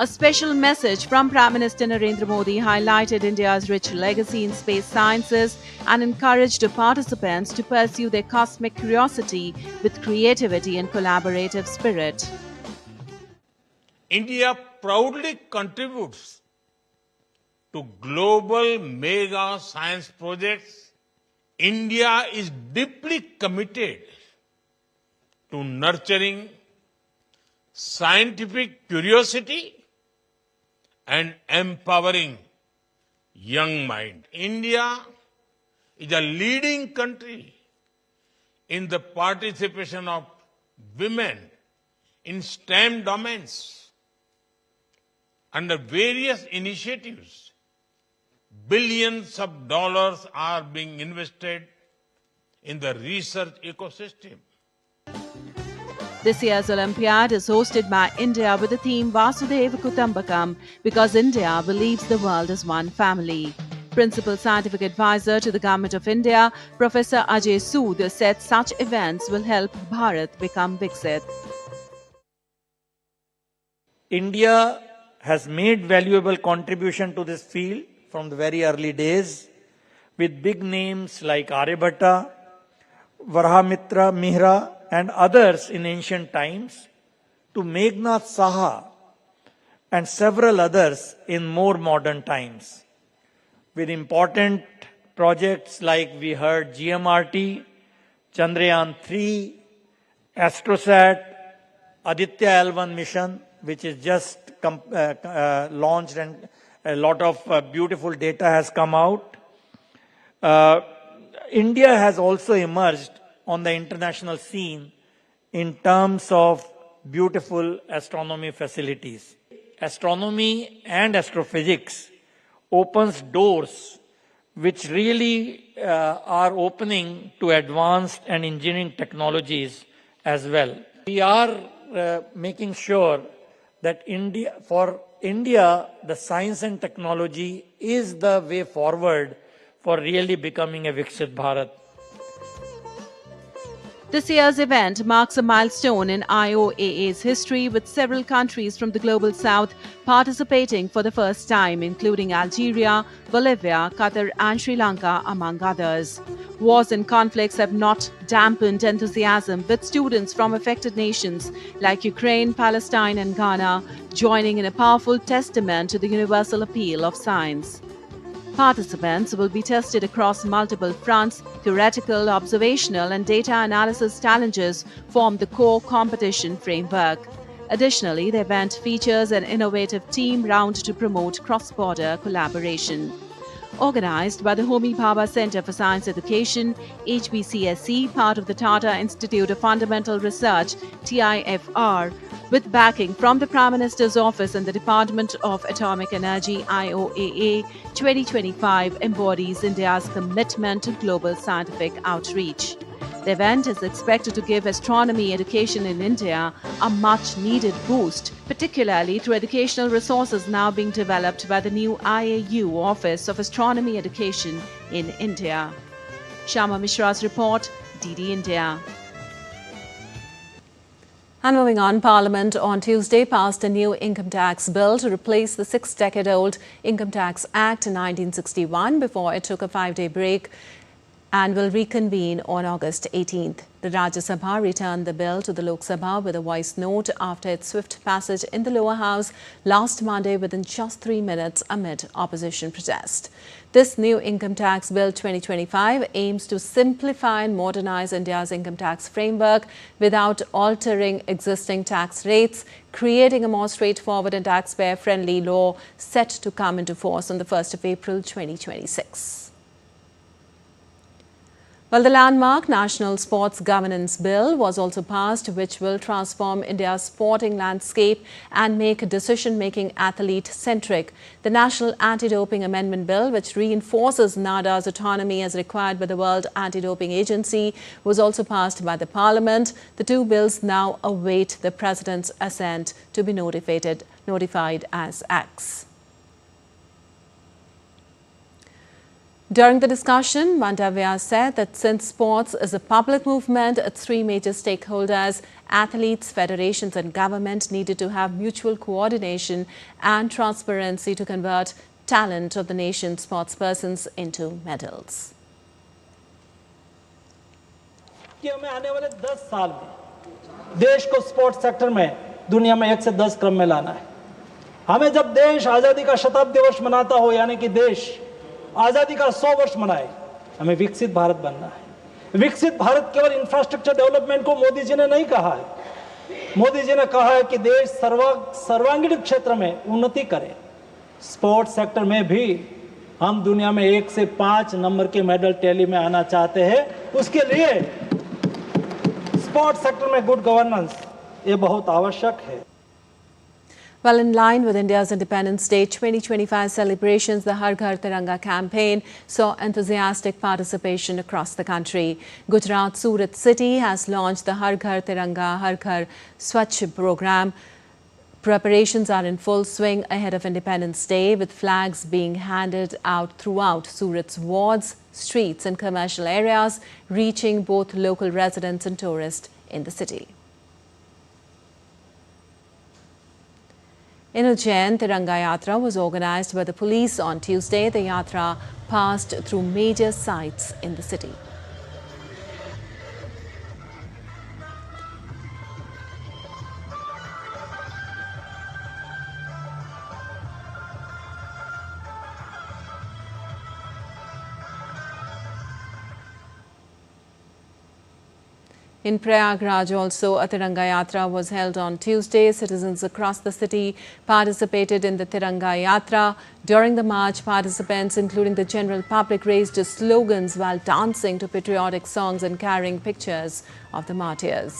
A special message from Prime Minister Narendra Modi highlighted India's rich legacy in space sciences and encouraged the participants to pursue their cosmic curiosity with creativity and collaborative spirit. India proudly contributes to global mega science projects. India is deeply committed to nurturing scientific curiosity and empowering young mind. India is a leading country in the participation of women in STEM domains. Under various initiatives, billions of dollars are being invested in the research ecosystem. This year's Olympiad is hosted by India with the theme Vasudhaiva Kutumbakam because India believes the world is one family. Principal Scientific Advisor to the Government of India, Professor Ajay Sood, said such events will help Bharat become Viksit. India has made valuable contribution to this field from the very early days with big names like Aryabhatta, Varahamitra Mihra and others in ancient times to Meghnad Saha and several others in more modern times. With important projects like we heard GMRT, Chandrayaan-3, Astrosat, Aditya L1 mission, which is just launched and a lot of beautiful data has come out. India has also emerged on the international scene in terms of beautiful astronomy facilities. Astronomy and astrophysics opens doors which really are opening to advanced and engineering technologies as well. We are making sure that for India, the science and technology is the way forward for really becoming a Viksit Bharat. This year's event marks a milestone in IOAA's history, with several countries from the global south participating for the first time, including Algeria, Bolivia, Qatar and Sri Lanka, among others. Wars and conflicts have not dampened enthusiasm, with students from affected nations like Ukraine, Palestine and Ghana joining in a powerful testament to the universal appeal of science. Participants will be tested across multiple fronts. Theoretical, observational and data analysis challenges form the core competition framework. Additionally, the event features an innovative team round to promote cross-border collaboration. Organized by the Homi Bhabha Center for Science Education, HBCSE, part of the Tata Institute of Fundamental Research, TIFR, with backing from the Prime Minister's Office and the Department of Atomic Energy, IOAA 2025 embodies India's commitment to global scientific outreach. The event is expected to give astronomy education in India a much-needed boost, particularly through educational resources now being developed by the new IAU Office of Astronomy Education in India. Shama Mishra's report, DD India. And moving on, Parliament on Tuesday passed a new income tax bill to replace the 6-decade-old Income Tax Act in 1961 before it took a 5-day break and will reconvene on August 18th. The Rajya Sabha returned the bill to the Lok Sabha with a voice note after its swift passage in the lower house last Monday within just 3 minutes amid opposition protest. This new Income Tax Bill 2025 aims to simplify and modernize India's income tax framework without altering existing tax rates, creating a more straightforward and taxpayer-friendly law set to come into force on the 1st of April 2026. Well, the landmark National Sports Governance Bill was also passed, which will transform India's sporting landscape and make decision-making athlete-centric. The National Anti-Doping Amendment Bill, which reinforces NADA's autonomy as required by the World Anti-Doping Agency, was also passed by the Parliament. The two bills now await the President's assent to be notified as acts. During the discussion, Mandavia said that since sports is a public movement, its three major stakeholders, athletes, federations and government, needed to have mutual coordination and transparency to convert talent of the nation's sportspersons into medals. कि हमें आने वाले 10 साल में देश को sports sector में दुनिया में 1 से 10 क्रम में लाना है। हमें जब देश आज़ादी का शताब्दी वर्ष मनाता हो, यानी कि देश आज़ादी का 100 वर्ष मनाए, हमें विकसित भारत बनना है। विकसित भारत केवल इंफ्रास्ट्रक्चर डेवलपमेंट को मोदी जी ने नहीं कहा है। मोदी जी ने कहा है कि देश सर्वांगीण क्षेत्र में उन्नति करे। स्पोर्ट्स सेक्टर में भी हम दुनिया में 1 से 5 नंबर के मेडल टैली में आना चाहते हैं। उसके लिए स्पोर्ट्स सेक्टर में गुड गवर्नेंस ये बहुत आवश्यक है। Well, in line with India's Independence Day 2025 celebrations, the Har Ghar Tiranga campaign saw enthusiastic participation across the country. Gujarat's Surat city has launched the Har Ghar Tiranga Har Ghar Swachh program. Preparations are in full swing ahead of Independence Day, with flags being handed out throughout Surat's wards, streets and commercial areas, reaching both local residents and tourists in the city. In Ujjain, Tiranga Yatra was organized by the police on Tuesday. The Yatra passed through major sites in the city. In Prayagraj also, a Tiranga Yatra was held on Tuesday. Citizens across the city participated in the Tiranga Yatra. During the march, participants, including the general public, raised slogans while dancing to patriotic songs and carrying pictures of the martyrs.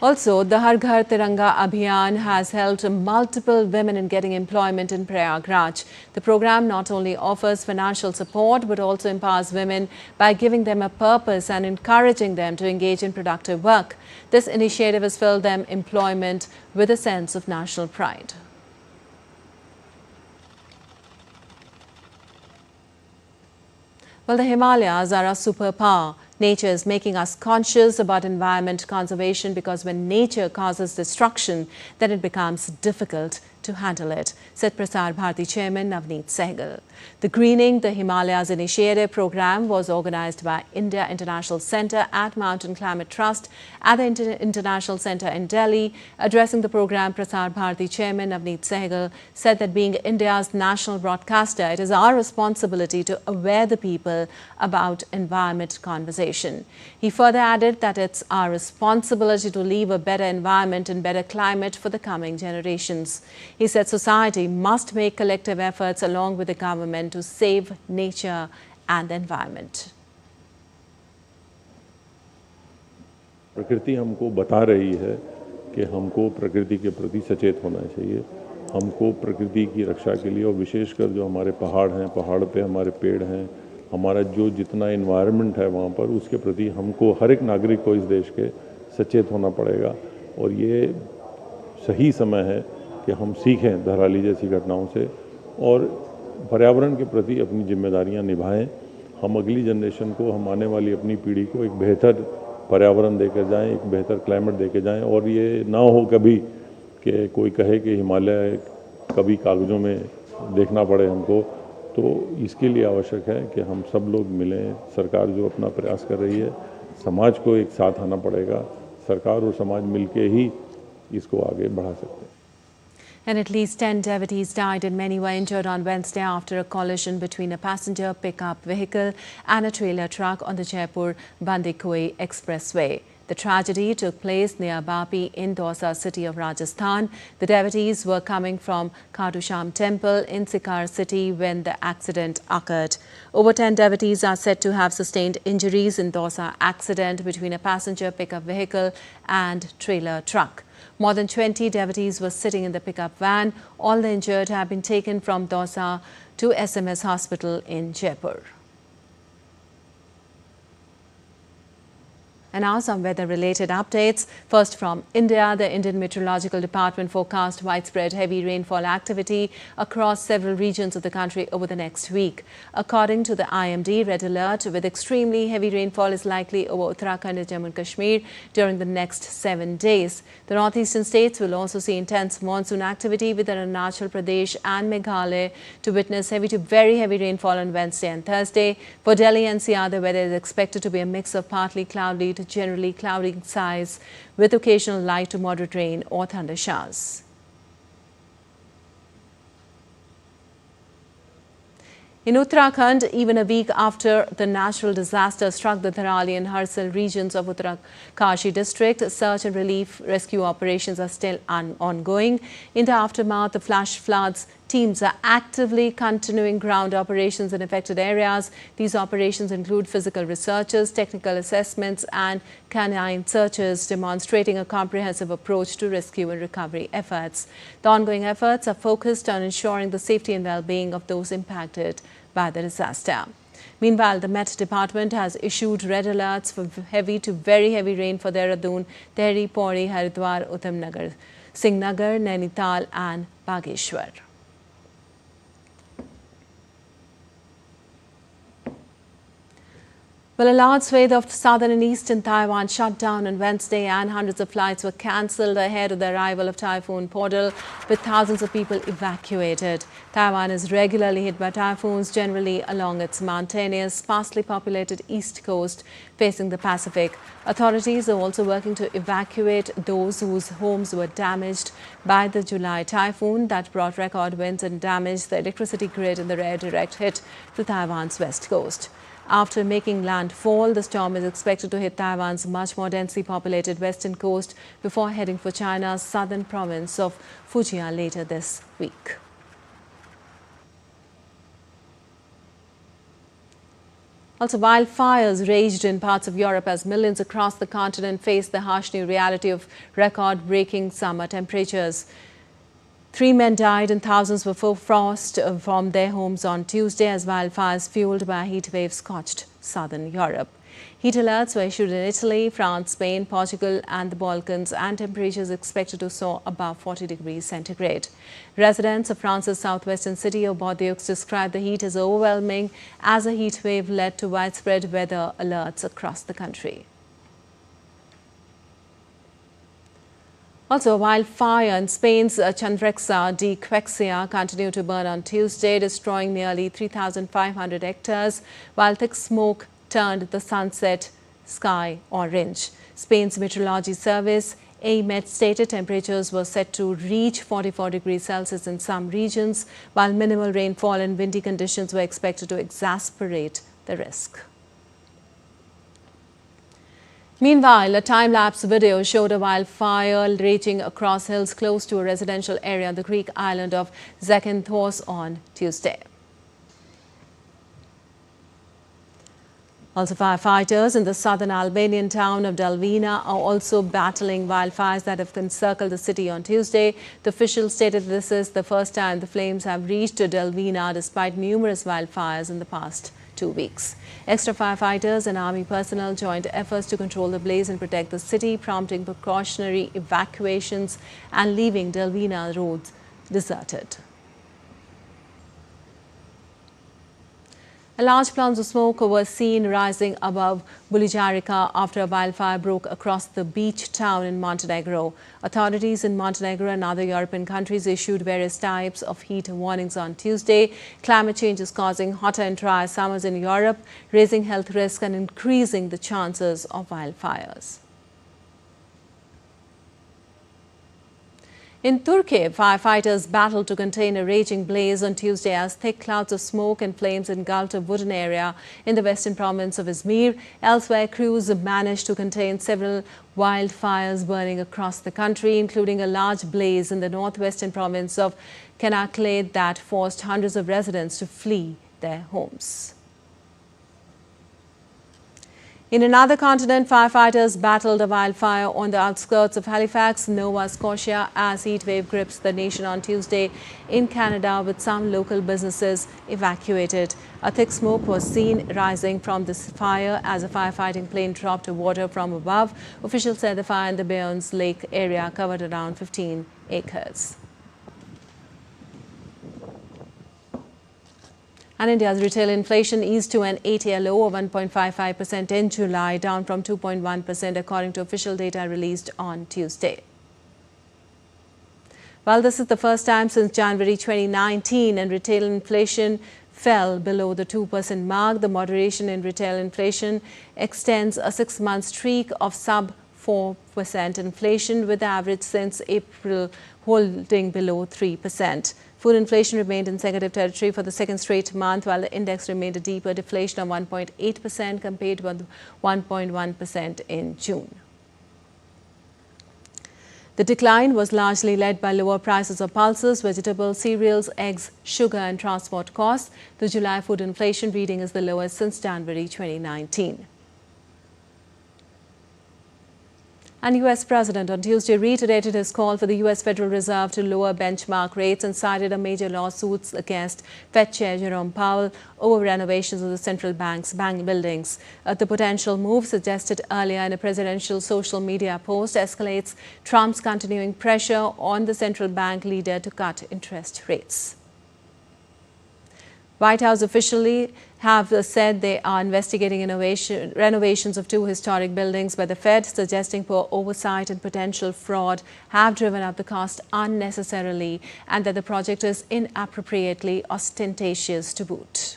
Also, the Har Ghar Tiranga Abhiyan has helped multiple women in getting employment in Prayagraj. The program not only offers financial support but also empowers women by giving them a purpose and encouraging them to engage in productive work. This initiative has filled them employment with a sense of national pride. Well, the Himalayas are a superpower. Nature is making us conscious about environment conservation because when nature causes destruction, then it becomes difficult to handle it, said Prasar Bharati Chairman Navneet Sehgal. The Greening the Himalayas Initiative program was organized by India International Centre at Mountain Climate Trust at the International Centre in Delhi. Addressing the program, Prasar Bharati Chairman Navneet Sehgal said that being India's national broadcaster, it is our responsibility to aware the people about environment conversation. He further added that it's our responsibility to leave a better environment and better climate for the coming generations. He said society must make collective efforts along with the government to save nature and the environment. प्रकृति हमको बता रही है कि हमको प्रकृति के प्रति सचेत होना चाहिए। हमको प्रकृति की रक्षा के लिए और विशेषकर जो हमारे पहाड़ हैं, पहाड़ पे हमारे पेड़ हैं, हमारा जो जितना एनवायरनमेंट है वहाँ पर उसके प्रति हमको हर एक नागरिक को इस देश के सचेत होना पड़ेगा। और ये सही समय है कि हम सीखें धराली जैसी घटनाओं से और पर्यावरण के प्रति अपनी जिम्मेदारियां निभाएं। हम अगली जनरेशन को, हम आने वाली अपनी पीढ़ी को एक बेहतर पर्यावरण देकर जाएं, एक बेहतर क्लाइमेट देकर जाएं और ये ना हो कभी कि कोई कहे कि हिमालय कभी कागज़ों में देखना पड़े हमको। तो इसके लिए आवश्यक है कि हम सब लोग मिलें। सरकार जो अपना प्रयास कर रही है, समाज को एक साथ आना पड़ेगा। सरकार और समाज मिलके ही इसको आगे बढ़ा सकते हैं। And at least 10 devotees died and many were injured on Wednesday after a collision between a passenger pickup vehicle and a trailer truck on the Jaipur-Bandikoi Expressway. The tragedy took place near Bapi in Dausa city of Rajasthan. The devotees were coming from Khatu Sham temple in Sikar city when the accident occurred. Over 10 devotees are said to have sustained injuries in Dausa accident between a passenger pickup vehicle and trailer truck. More than 20 devotees were sitting in the pickup van. All the injured have been taken from Dausa to SMS hospital in Jaipur. And now some weather-related updates. First from India, the Indian Meteorological Department forecast widespread heavy rainfall activity across several regions of the country over the next week. According to the IMD, red alert with extremely heavy rainfall is likely over Uttarakhand and Jammu and Kashmir during the next 7 days. The northeastern states will also see intense monsoon activity with Arunachal Pradesh and Meghalaya to witness heavy to very heavy rainfall on Wednesday and Thursday. For Delhi NCR, the weather is expected to be a mix of partly cloudy to generally cloudy skies with occasional light to moderate rain or thunder showers. In Uttarakhand, even a week after the natural disaster struck the Tharali and Harsal regions of Uttarkashi district, search and relief rescue operations are still ongoing. In the aftermath of flash floods, teams are actively continuing ground operations in affected areas. These operations include physical researches, technical assessments and canine searches, demonstrating a comprehensive approach to rescue and recovery efforts. The ongoing efforts are focused on ensuring the safety and well-being of those impacted by the disaster. Meanwhile, the Met Department has issued red alerts for heavy to very heavy rain for Dehradun, Tehri, Pauri, Haridwar, Uttamnagar, Singhnagar, Nainital and Bageshwar. Well, a large swathe of southern and eastern Taiwan shut down on Wednesday and hundreds of flights were cancelled ahead of the arrival of Typhoon Podal, with thousands of people evacuated. Taiwan is regularly hit by typhoons, generally along its mountainous, sparsely populated east coast facing the Pacific. Authorities are also working to evacuate those whose homes were damaged by the July typhoon that brought record winds and damaged the electricity grid in the rare direct hit to Taiwan's west coast. After making landfall, the storm is expected to hit Taiwan's much more densely populated western coast before heading for China's southern province of Fujian later this week. Also, wildfires raged in parts of Europe as millions across the continent faced the harsh new reality of record-breaking summer temperatures. 3 men died and thousands were forced from their homes on Tuesday as wildfires fueled by a heat wave scorched southern Europe. Heat alerts were issued in Italy, France, Spain, Portugal and the Balkans, and temperatures expected to soar above 40 degrees centigrade. Residents of France's southwestern city of Bordeaux described the heat as overwhelming as a heat wave led to widespread weather alerts across the country. Also, a wildfire in Spain's Chandrexa de Quexia continued to burn on Tuesday, destroying nearly 3,500 hectares, while thick smoke turned the sunset sky orange. Spain's meteorology service, AEMET, stated temperatures were set to reach 44 degrees Celsius in some regions, while minimal rainfall and windy conditions were expected to exacerbate the risk. Meanwhile, a time-lapse video showed a wildfire raging across hills close to a residential area on the Greek island of Zakynthos on Tuesday. Also, firefighters in the southern Albanian town of Delvina are also battling wildfires that have encircled the city on Tuesday. The officials stated this is the first time the flames have reached Delvina despite numerous wildfires in the past 2 weeks. Extra firefighters and army personnel joined efforts to control the blaze and protect the city, prompting precautionary evacuations and leaving Delvina roads deserted. A large plumes of smoke were seen rising above Buljarica after a wildfire broke across the beach town in Montenegro. Authorities in Montenegro and other European countries issued various types of heat warnings on Tuesday. Climate change is causing hotter and drier summers in Europe, raising health risks and increasing the chances of wildfires. In Turkey, firefighters battled to contain a raging blaze on Tuesday as thick clouds of smoke and flames engulfed a wooded area in the western province of Izmir. Elsewhere, crews managed to contain several wildfires burning across the country, including a large blaze in the northwestern province of Çanakkale that forced hundreds of residents to flee their homes. In another continent, firefighters battled a wildfire on the outskirts of Halifax, Nova Scotia, as heatwave grips the nation on Tuesday in Canada, with some local businesses evacuated. A thick smoke was seen rising from this fire as a firefighting plane dropped water from above. Officials said the fire in the Bayonne Lake area covered around 15 acres. And India's retail inflation eased to an 8-year low of 1.55% in July, down from 2.1% according to official data released on Tuesday. Well, this is the first time since January 2019 and retail inflation fell below the 2% mark. The moderation in retail inflation extends a 6-month streak of sub-4% inflation, with the average since April holding below 3%. Food inflation remained in negative territory for the second straight month, while the index remained a deeper deflation of 1.8% compared with 1.1% in June. The decline was largely led by lower prices of pulses, vegetables, cereals, eggs, sugar and transport costs. The July food inflation reading is the lowest since January 2019. And US President on Tuesday reiterated his call for the US Federal Reserve to lower benchmark rates and cited a major lawsuits against Fed Chair Jerome Powell over renovations of the central bank's bank buildings. The potential move, suggested earlier in a presidential social media post, escalates Trump's continuing pressure on the central bank leader to cut interest rates. White House officially have said they are investigating renovations of 2 historic buildings by the Fed, suggesting poor oversight and potential fraud have driven up the cost unnecessarily and that the project is inappropriately ostentatious to boot.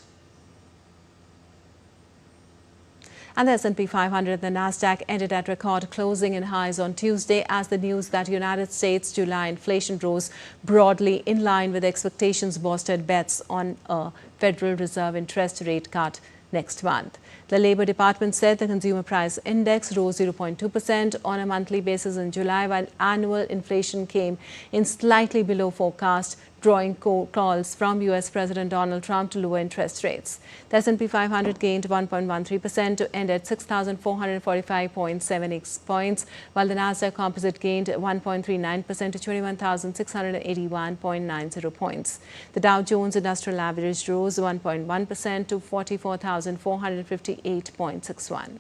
And the S&P 500 and the Nasdaq ended at record closing in highs on Tuesday as the news that United States July inflation rose broadly in line with expectations bolstered bets on a Federal Reserve interest rate cut next month. The Labor Department said the Consumer Price Index rose 0.2% on a monthly basis in July, while annual inflation came in slightly below forecast, drawing calls from U.S. President Donald Trump to lower interest rates. The S&P 500 gained 1.13% to end at 6,445.76 points, while the Nasdaq Composite gained 1.39% to 21,681.90 points. The Dow Jones Industrial Average rose 1.1% to 44,458.61.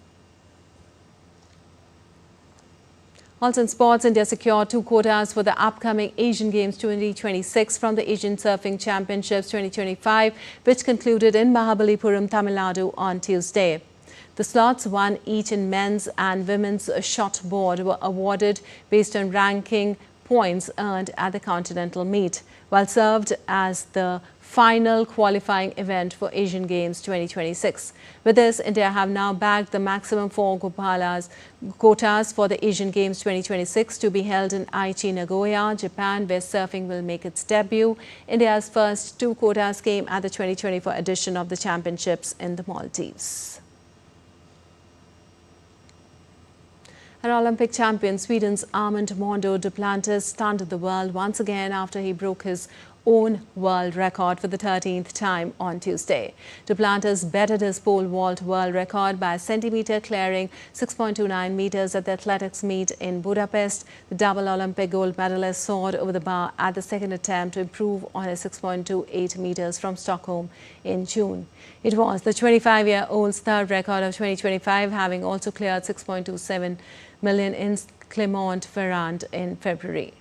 Also in sports, India secured 2 quotas for the upcoming Asian Games 2026 from the Asian Surfing Championships 2025, which concluded in Mahabalipuram, Tamil Nadu on Tuesday. The slots, one each in men's and women's shotboard, were awarded based on ranking points earned at the continental meet, while served as the final qualifying event for Asian Games 2026. With this, India have now bagged the maximum 4 quotas for the Asian Games 2026 to be held in Aichi, Nagoya, Japan, where surfing will make its debut. India's first 2 quotas came at the 2024 edition of the championships in the Maldives. An Olympic champion, Sweden's Armand Mondo Duplantis stunned the world once again after he broke his own world record for the 13th time on Tuesday. Duplantis bettered his pole vault world record by a centimetre, clearing 6.29 metres at the athletics meet in Budapest. The double Olympic gold medalist soared over the bar at the second attempt to improve on his 6.28 metres from Stockholm in June. It was the 25-year-old's third record of 2025, having also cleared 6.27 million in Clermont-Ferrand in February.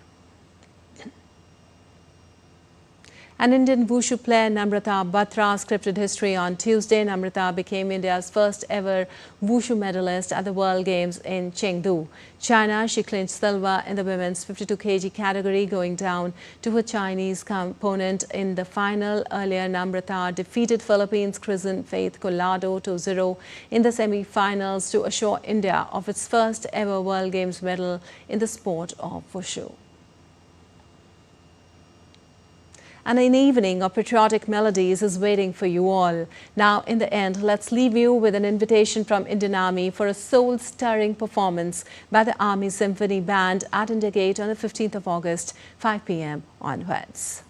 An Indian wushu player, Namrata Batra, scripted history on Tuesday. Namrata became India's first ever wushu medalist at the World Games in Chengdu, China. She clinched silver in the women's 52 kg category, going down to her Chinese opponent in the final. Earlier, Namrata defeated Philippines' Kristen Faith Collado 2-0 in the semi-finals to assure India of its first ever World Games medal in the sport of wushu. And an evening of patriotic melodies is waiting for you all. Now, in the end, let's leave you with an invitation from Indian Army for a soul-stirring performance by the Army Symphony Band at India Gate on the 15th of August, 5 p.m. onwards.